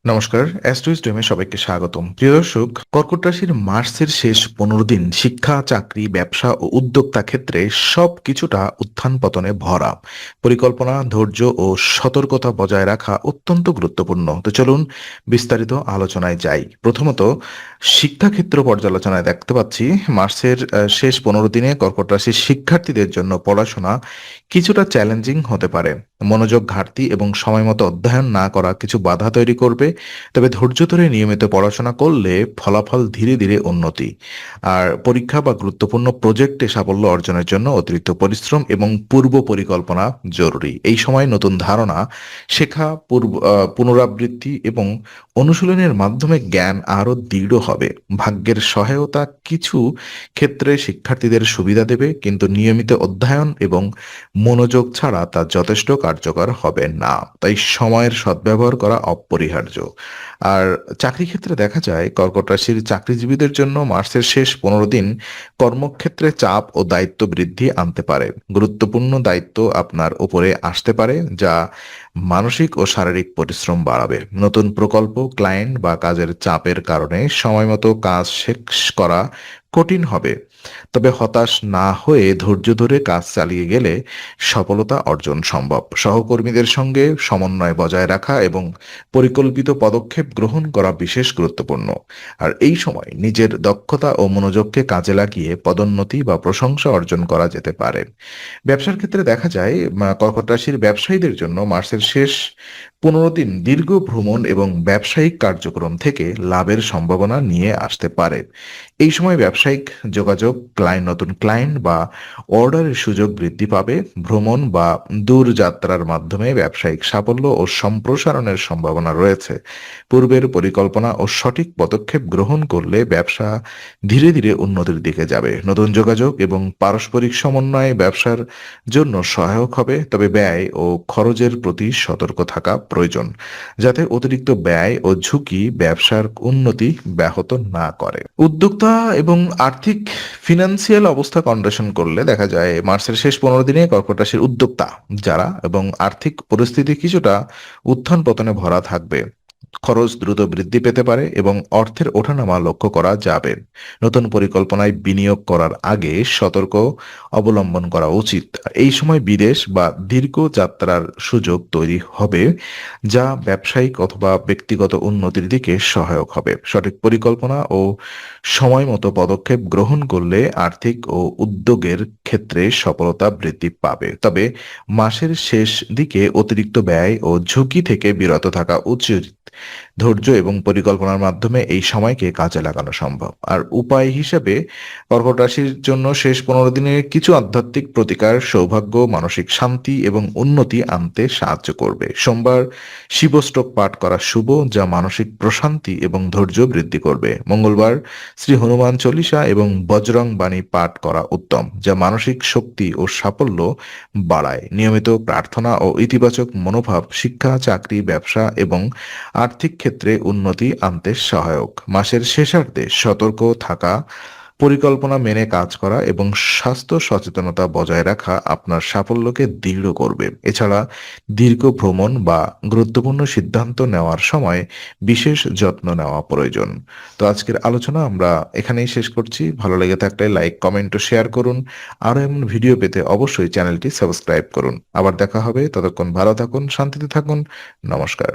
নমস্কার, অ্যাস্ট্রোইস্টমে সবাইকে স্বাগতম। প্রিয় দর্শক, কর্কট রাশির মার্চের শেষ 15 দিন শিক্ষা, চাকরি, ব্যবসা ও উদ্যোক্তা ক্ষেত্রে সবকিছুটা উত্থান পতনে ভরা। পরিকল্পনা, ধৈর্য ও সতর্কতা বজায় রাখা অত্যন্ত গুরুত্বপূর্ণ। তো চলুন বিস্তারিত আলোচনায় যাই। প্রথমত, শিক্ষাক্ষেত্র পর্যালোচনায় দেখতে পাচ্ছি মার্চের শেষ 15 দিনে কর্কট রাশির শিক্ষার্থীদের জন্য পড়াশোনা কিছুটা চ্যালেঞ্জিং হতে পারে। মনোযোগ ঘাটতি এবং সময়মতো অধ্যয়ন না করা কিছু বাধা তৈরি করবে। তবে ধৈর্য ধরে নিয়মিত পড়াশোনা করলে ফলাফল ধীরে ধীরে উন্নতি। আর পরীক্ষা বা গুরুত্বপূর্ণ প্রজেক্টে সাফল্য অর্জনের জন্য অতিরিক্ত পরিশ্রম এবং পূর্ব পরিকল্পনা জরুরি। এই সময় নতুন ধারণা শেখা, পুনরাবৃত্তি এবং অনুশীলনের মাধ্যমে জ্ঞান আরও দৃঢ় হবে। ভাগ্যের সহায়তা কিছু ক্ষেত্রে শিক্ষার্থীদের সুবিধা দেবে, কিন্তু নিয়মিত অধ্যয়ন এবং মনোযোগ ছাড়া তা যথেষ্ট কার্যকর হবে না। তাই সময়ের সদ্ব্যবহার করা অপরিহার্য। আর চাকরি ক্ষেত্রে দেখা যায় কর্কট রাশির চাকরিজীবীদের জন্য মার্চের শেষ 15 দিন কর্মক্ষেত্রে চাপ ও দায়িত্ব বৃদ্ধি আনতে পারে। গুরুত্বপূর্ণ দায়িত্ব আপনার উপরে আসতে পারে, যা মানসিক ও শারীরিক পরিশ্রম বাড়াবে। নতুন প্রকল্প, ক্লায়েন্ট বা কাজের চাপের কারণে সময়মতো কাজ শেষ করা কঠিন হবে। তবে হতাশ না হয়ে ধৈর্য ধরে কাজ চালিয়ে গেলে সফলতা অর্জন সম্ভব। সহকর্মীদের সঙ্গে সমন্বয় বজায় রাখা এবং পরিকল্পিত পদক্ষেপ গ্রহণ করা বিশেষ গুরুত্বপূর্ণ। আর এই সময় নিজের দক্ষতা ও মনোযোগকে কাজে লাগিয়ে পদোন্নতি বা প্রশংসা অর্জন করা যেতে পারে। ব্যবসার ক্ষেত্রে দেখা যায় কর্কট রাশির ব্যবসায়ীদের জন্য মার্চের শেষ 15 দিন দীর্ঘ ভ্রমণ এবং ব্যবসায়িক কার্যক্রম থেকে লাভের সম্ভাবনা নিয়ে আসতে পারে। এই সময় ব্যবসায়িক যোগাযোগ, নতুন ক্লায়েন্ট বা অর্ডারের সুযোগ বৃদ্ধি পাবে। ভ্রমণ বা দূরযাত্রার মাধ্যমে ব্যবসায়িক সাফল্য ও সম্প্রসারণের সম্ভাবনা রয়েছে। পূর্বের পরিকল্পনা ও সঠিক পদক্ষেপ গ্রহণ করলে ব্যবসা ধীরে ধীরে উন্নতির দিকে যাবে। নতুন যোগাযোগ এবং পারস্পরিক সমন্বয় ব্যবসার জন্য সহায়ক হবে। তবে ব্যয় ও খরচের প্রতি সতর্ক থাকা প্রয়োজন, যাতে অতিরিক্ত ব্যয় ও ঝুঁকি ব্যবসার উন্নতি ব্যাহত না করে। উদ্যোক্তা এবং আর্থিক ফিনান্সিয়াল অবস্থা কন্ডিশন করলে দেখা যায় মার্চের শেষ 15 দিনে কর্কট রাশির উদ্যোক্তা যারা এবং আর্থিক পরিস্থিতি কিছুটা উত্থান পতনে ভরা থাকবে। খরচ দ্রুত বৃদ্ধি পেতে পারে এবং অর্থের ওঠানামা লক্ষ্য করা যাবে। নতুন পরিকল্পনায় বিনিয়োগ করার আগে সতর্ক অবলম্বন করা উচিত। এই সময় বিদেশ বা দীর্ঘ যাত্রার সুযোগ তৈরি হবে, যা ব্যবসায়িক অথবা ব্যক্তিগত উন্নতির দিকে সহায়ক হবে। সঠিক পরিকল্পনা ও সময় মতো পদক্ষেপ গ্রহণ করলে আর্থিক ও উদ্যোগের ক্ষেত্রে সফলতা বৃদ্ধি পাবে। তবে মাসের শেষ দিকে অতিরিক্ত ব্যয় ও ঝুঁকি থেকে বিরত থাকা উচিত। ধৈর্য এবং পরিকল্পনার মাধ্যমে এই সময়কে কাজে লাগানো সম্ভব। আর উপায় হিসেবে কর্কট রাশির জন্য শেষ 15 দিনে কিছু আধ্যাত্মিক প্রতিকার সৌভাগ্য, মানসিক শান্তি এবং উন্নতি আনতে সাহায্য করবে। সোমবার শিবস্তক পাঠ করা শুভ, যা মানসিক প্রশান্তি এবং ধৈর্য বৃদ্ধি করবে। মঙ্গলবার শ্রী হনুমান চল্লিশা এবং বজরং বাণী পাঠ করা উত্তম, যা মানসিক শক্তি ও সাফল্য বাড়ায়। নিয়মিত প্রার্থনা ও ইতিবাচক মনোভাব শিক্ষা, চাকরি, ব্যবসা এবং আর্থিক ক্ষেত্রে উন্নতি আনতে সহায়ক। মাসের শেষার্ধে সতর্ক থাকা, পরিকল্পনা মেনে কাজ করা এবং স্বাস্থ্য সচেতনতা বজায় রাখা আপনার সাফল্যকে দৃঢ় করবে। এছাড়া দীর্ঘ ভ্রমণ বা গুরুত্বপূর্ণ সিদ্ধান্ত নেওয়ার সময় বিশেষ যত্ন নেওয়া প্রয়োজন। তো আজকের আলোচনা আমরা এখানেই শেষ করছি। ভালো লেগে থাকলে লাইক, কমেন্ট ও শেয়ার করুন। আরও এমন ভিডিও পেতে অবশ্যই চ্যানেলটি সাবস্ক্রাইব করুন। আবার দেখা হবে, ততক্ষণ ভালো থাকুন, শান্তিতে থাকুন। নমস্কার।